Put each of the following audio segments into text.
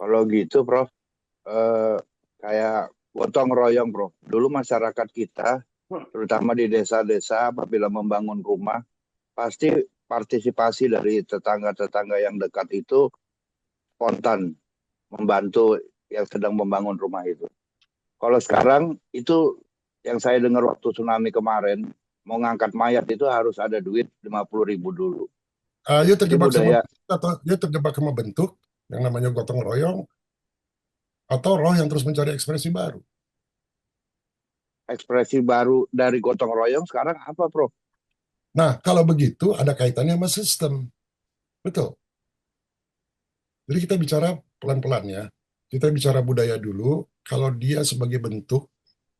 Kalau gitu, Prof, eh, kayak gotong royong, Prof. Dulu masyarakat kita, terutama di desa-desa, apabila membangun rumah, pasti partisipasi dari tetangga-tetangga yang dekat itu spontan membantu yang sedang membangun rumah itu. Kalau Ya, sekarang itu yang saya dengar waktu tsunami kemarin, mau ngangkat mayat itu harus ada duit 50.000 dulu. dia Itu terjebak sama budaya atau dia terjebak sama bentuk yang namanya gotong royong atau roh yang terus mencari ekspresi baru. ekspresi baru dari gotong royong sekarang apa, Prof? Nah, kalau begitu ada kaitannya sama sistem. Betul. Jadi kita bicara pelan-pelan ya. Kita bicara budaya dulu. Kalau dia sebagai bentuk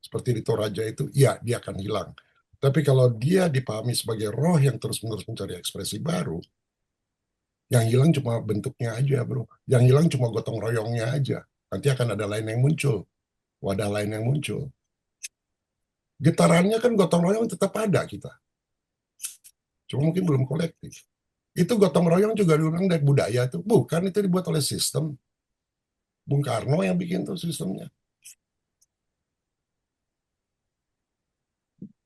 seperti di Toraja itu, ya dia akan hilang. Tapi kalau dia dipahami sebagai roh yang terus-menerus mencari ekspresi baru, yang hilang cuma bentuknya aja, bro. Yang hilang cuma gotong royongnya aja. Nanti akan ada lain yang muncul, wadah lain yang muncul. Getarannya kan gotong royong tetap ada kita, cuma mungkin belum kolektif. Itu gotong royong juga diulang dari budaya tuh, bukan itu dibuat oleh sistem. Bung Karno yang bikin tuh sistemnya,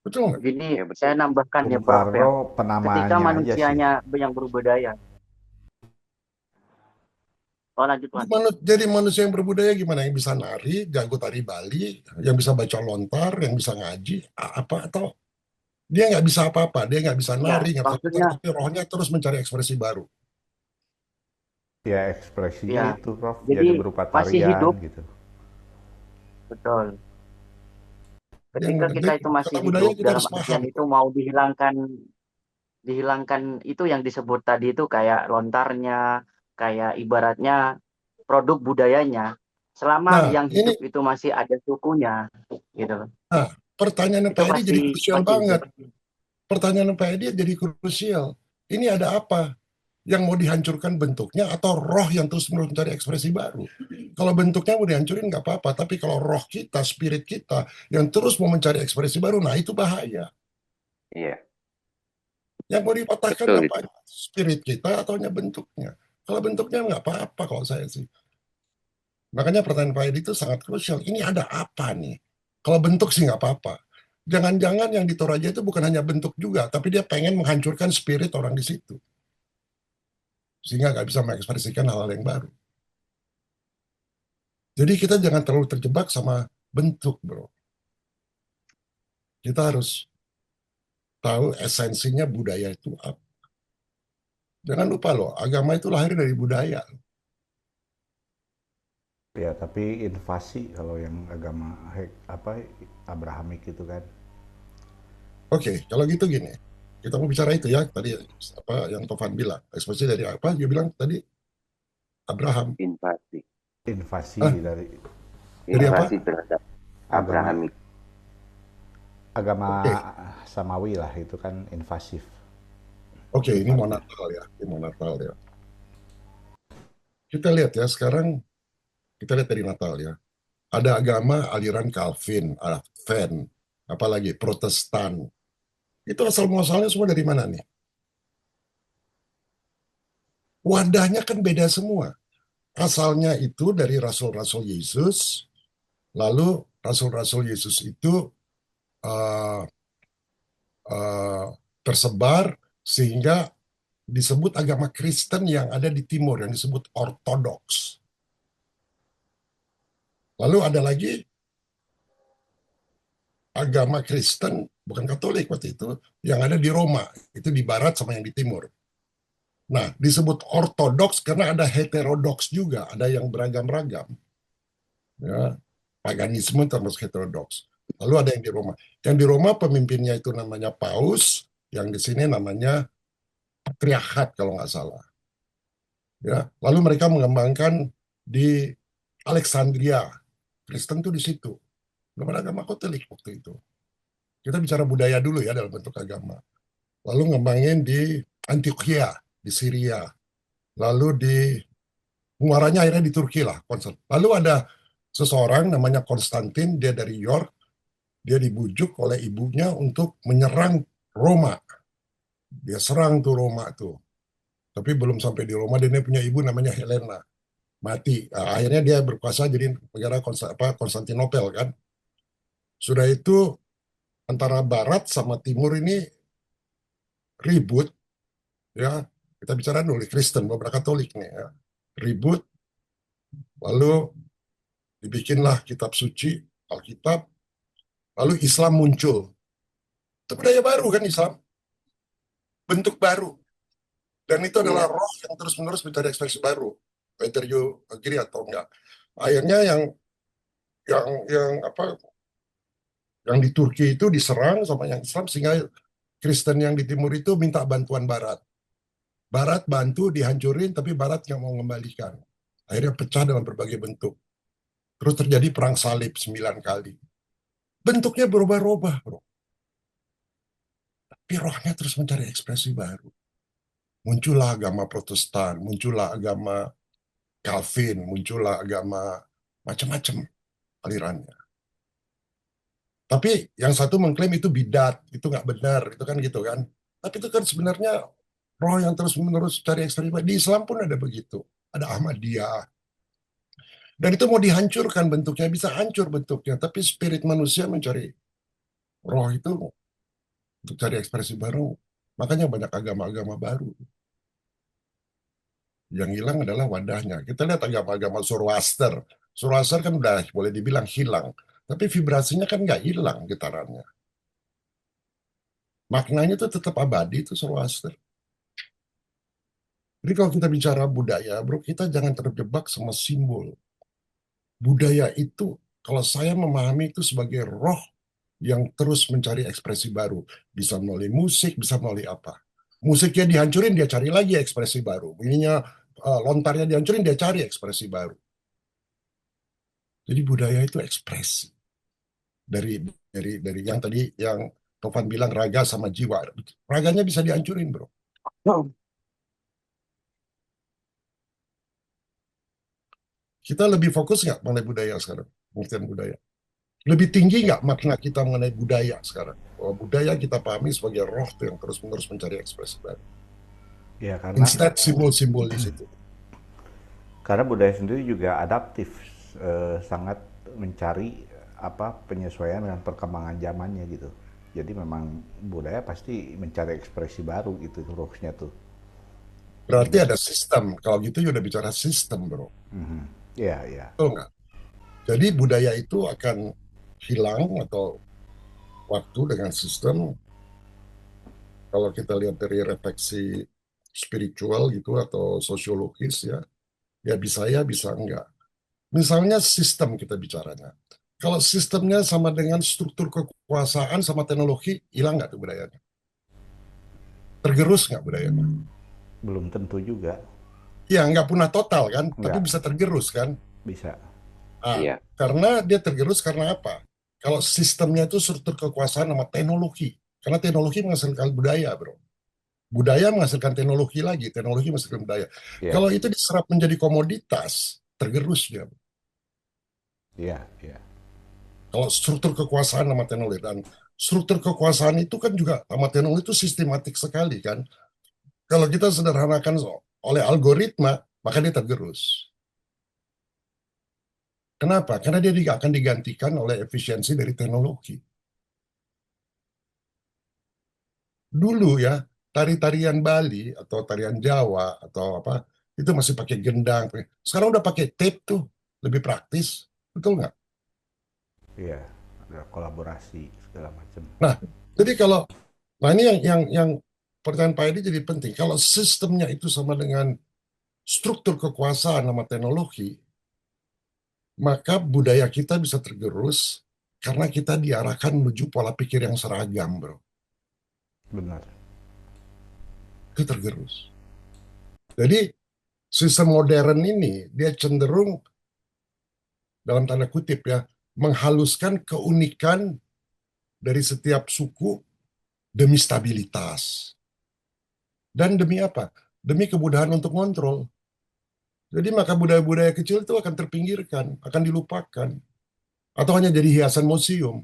betul nggak? Gini, saya nambahkan ya Bung Prof ya. Karno Ketika penamaannya aja sih. manusianya yang berbudaya. Oh, lanjut Mas. Jadi manusia yang berbudaya gimana? Yang bisa nari, jago tari Bali, yang bisa baca lontar, yang bisa ngaji, apa atau dia nggak bisa apa-apa, dia nggak bisa Ya, nari, nggak bisa lontar, maksudnya tapi rohnya terus mencari ekspresi baru. Ya ekspresinya ya. itu Prof, Jadi jadi berupa masih tarian hidup, gitu. betul. Yang Ketika kita jadi itu masih kata budaya hidup, kita dalam harus paham. artian itu mau dihilangkan itu yang disebut tadi itu kayak lontarnya, kayak ibaratnya produk budayanya. Selama Nah, yang ini hidup itu masih ada sukunya, gitu. nah, pertanyaan Itu Pak Edi pasti jadi krusial masih hidup. banget. Pertanyaan Pak Edi jadi krusial. Ini ada apa? Yang mau dihancurkan bentuknya atau roh yang terus-menerus mencari ekspresi baru? Kalau bentuknya mau dihancurin nggak apa-apa, tapi kalau roh kita, spirit kita yang terus mau mencari ekspresi baru, nah itu bahaya. Iya, Yang mau dipatahkan betul apa? itu. Spirit kita atau bentuknya? Kalau bentuknya nggak apa-apa kalau saya sih. Makanya pertanyaan Pak Edi itu sangat krusial. Ini ada apa nih? Kalau bentuk sih nggak apa-apa. Jangan-jangan yang di Toraja itu bukan hanya bentuk juga, tapi dia pengen menghancurkan spirit orang di situ. Sehingga nggak bisa mengekspresikan hal-hal yang baru. Jadi kita jangan terlalu terjebak sama bentuk, bro. Kita harus tahu esensinya budaya itu apa. Jangan lupa loh, agama itu lahir dari budaya. Ya tapi invasi kalau yang agama apa Abrahamik itu kan. Oke, kalau gitu gini. Kita mau bicara itu ya, tadi apa yang Tovan bilang. Ekspresi dari apa? Dia bilang tadi Abraham. Invasi, Invasi Ah, dari apa? invasi terhadap agama Abrahamik. agama Oke, samawi lah itu kan invasif. oke, ini mau Sifatnya. Natal ya. Ini mau Natal ya. Kita lihat ya, sekarang kita lihat dari Natal ya. Ada agama aliran Calvin, Advent, apalagi Protestan. Itu asal muasalnya semua dari mana nih? Wadahnya kan beda semua. Asalnya itu dari rasul-rasul Yesus, lalu rasul-rasul Yesus itu uh, uh, tersebar sehingga disebut agama Kristen yang ada di timur, yang disebut Ortodoks. Lalu ada lagi agama Kristen, bukan Katolik waktu itu, yang ada di Roma, itu di barat sama yang di timur. Nah, disebut ortodoks karena ada heterodoks juga, ada yang beragam-ragam. Ya, paganisme termasuk heterodoks. Lalu ada yang di Roma. Yang di Roma pemimpinnya itu namanya Paus, yang di sini namanya Patriarkat kalau nggak salah. Ya, lalu mereka mengembangkan di Alexandria. Kristen tuh di situ. Belum ada agama Katolik waktu itu. Kita bicara budaya dulu ya dalam bentuk agama. Lalu ngembangin di Antioquia, di Syria. Lalu di muaranya akhirnya di Turki lah konsen. Lalu ada seseorang namanya Konstantin, dia dari York, dia dibujuk oleh ibunya untuk menyerang Roma. Dia serang tuh Roma tuh. Tapi belum sampai di Roma, dia punya ibu namanya Helena. mati. Akhirnya dia berkuasa jadi negara Konstantinopel kan. Sudah itu antara Barat sama Timur ini ribut, ya. Kita bicara dulu Kristen, beberapa Katolik nih, ya. Ribut, lalu dibikinlah kitab suci, Alkitab, lalu Islam muncul. Itu budaya baru kan Islam, bentuk baru. Dan itu adalah roh yang terus-menerus mencari ekspresi baru. Whether you agree atau enggak. Akhirnya yang di Turki itu diserang sama yang Islam, sehingga Kristen yang di timur itu minta bantuan Barat. Barat bantu dihancurin, tapi Barat nggak mau mengembalikan. Akhirnya pecah dalam berbagai bentuk. Terus terjadi perang salib 9 kali. Bentuknya berubah-ubah, bro. Tapi rohnya terus mencari ekspresi baru. Muncullah agama Protestan, muncullah agama Calvin, muncullah agama macam-macam alirannya. Tapi yang satu mengklaim itu bidat, itu nggak benar, itu kan gitu kan. Tapi itu kan sebenarnya roh yang terus-menerus cari ekspresi baru. Di Islam pun ada begitu. Ada Ahmadiyah. Dan itu mau dihancurkan bentuknya, bisa hancur bentuknya. Tapi spirit manusia mencari roh itu untuk cari ekspresi baru. Makanya banyak agama-agama baru. Yang hilang adalah wadahnya. Kita lihat agama-agama Zoroaster. Zoroaster kan udah boleh dibilang hilang. Tapi vibrasinya kan nggak hilang getarannya. Maknanya itu tetap abadi, itu Zoroaster. Jadi kalau kita bicara budaya, bro, kita jangan terjebak sama simbol. Budaya itu, kalau saya memahami itu sebagai roh yang terus mencari ekspresi baru. Bisa melalui musik, bisa melalui apa. Musiknya dihancurin, dia cari lagi ekspresi baru. Ininya lontarnya dihancurin, dia cari ekspresi baru. Jadi budaya itu ekspresi. Dari yang tadi yang Tovan bilang raga sama jiwa. Raganya bisa dihancurin, bro. Kita lebih fokus nggak mengenai budaya sekarang? Pengertian budaya. Lebih tinggi nggak makna kita mengenai budaya sekarang? Bahwa budaya kita pahami sebagai roh yang terus-menerus mencari ekspresi baru. Ya, karena Instead simbol-simbol di situ. karena budaya sendiri juga adaptif, sangat mencari penyesuaian dengan perkembangan zamannya gitu. Jadi memang budaya pasti mencari ekspresi baru gitu ruhnya tuh. Berarti ada sistem. Kalau gitu ya udah bicara sistem, bro. Iya, iya. Betul nggak? Jadi budaya itu akan hilang atau waktu dengan sistem. Kalau kita lihat dari refleksi spiritual gitu atau sosiologis ya bisa ya, bisa enggak. Misalnya sistem kita bicaranya. Kalau sistemnya sama dengan struktur kekuasaan sama teknologi, hilang nggak tuh budayanya? Tergerus nggak budayanya? Belum tentu juga. Ya, nggak punah total kan, tapi Nggak. bisa tergerus kan. Bisa. Iya. Karena dia tergerus karena apa? Kalau sistemnya itu struktur kekuasaan sama teknologi. Karena teknologi menghasilkan budaya, bro. Budaya menghasilkan teknologi lagi, teknologi menghasilkan budaya. Iya. Kalau itu diserap menjadi komoditas, tergerus dia. Iya, iya. Kalau struktur kekuasaan sama teknologi, dan struktur kekuasaan itu kan juga sama teknologi itu sistematik sekali kan. Kalau kita sederhanakan oleh algoritma, maka dia tergerus. Kenapa? Karena dia akan digantikan oleh efisiensi dari teknologi. Dulu ya, tari-tarian Bali atau tarian Jawa atau apa, itu masih pakai gendang. Sekarang udah pakai tape tuh, lebih praktis. Betul nggak? Iya, ada kolaborasi segala macam. Nah, jadi nah ini yang pertanyaan Pak Edi jadi penting. Kalau sistemnya itu sama dengan struktur kekuasaan sama teknologi, maka budaya kita bisa tergerus karena kita diarahkan menuju pola pikir yang seragam, bro. Benar. Itu tergerus. Jadi sistem modern ini dia cenderung dalam tanda kutip ya menghaluskan keunikan dari setiap suku demi stabilitas. Dan demi apa? Demi kemudahan untuk kontrol. Jadi maka budaya-budaya kecil itu akan terpinggirkan, akan dilupakan. Atau hanya jadi hiasan museum.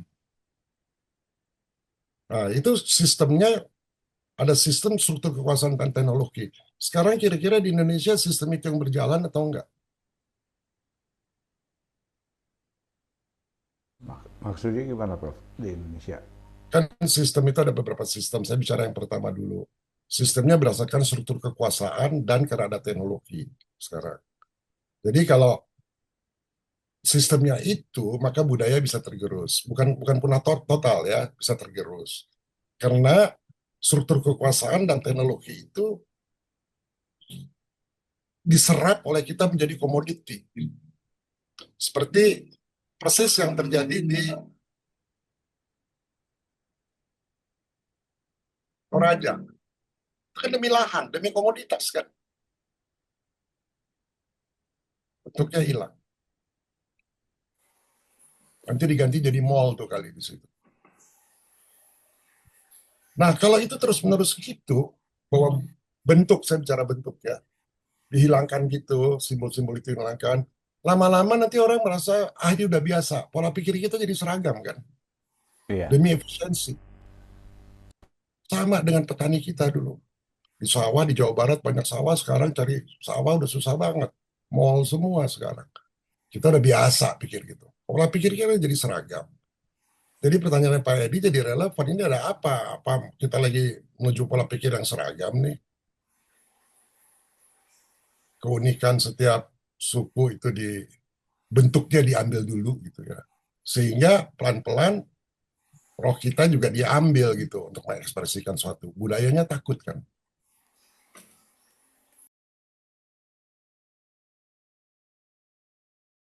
Nah, itu sistemnya, ada sistem struktur kekuasaan dan teknologi. Sekarang kira-kira di Indonesia sistem itu yang berjalan atau enggak? Maksudnya gimana, Prof, di Indonesia? Kan sistem itu ada beberapa sistem. Saya bicara yang pertama dulu. Sistemnya berdasarkan struktur kekuasaan dan karena ada teknologi sekarang. Jadi kalau sistemnya itu, maka budaya bisa tergerus. Bukan punah total ya, bisa tergerus. Karena struktur kekuasaan dan teknologi itu diserap oleh kita menjadi komoditi. Seperti persis yang terjadi di Toraja. Itu kan demi lahan, demi komoditas kan. Bentuknya hilang. Nanti diganti jadi mall tuh kali di situ. Nah, kalau itu terus-menerus gitu, bahwa bentuk, saya bicara bentuk ya, dihilangkan gitu, simbol-simbol itu dihilangkan, lama-lama nanti orang merasa, ah ini udah biasa, pola pikir kita jadi seragam kan, Iya. demi efisiensi. Sama dengan petani kita dulu. Di sawah, di Jawa Barat banyak sawah, sekarang cari sawah udah susah banget. Mall semua sekarang. Kita udah biasa pikir gitu. Pola pikir kita jadi seragam. Jadi pertanyaan Pak Edi jadi relevan, ini ada apa? Apa kita lagi menuju pola pikir yang seragam nih? Keunikan setiap suku itu bentuknya diambil dulu gitu ya. Sehingga pelan-pelan roh kita juga diambil gitu untuk mengekspresikan suatu. Budayanya takut kan.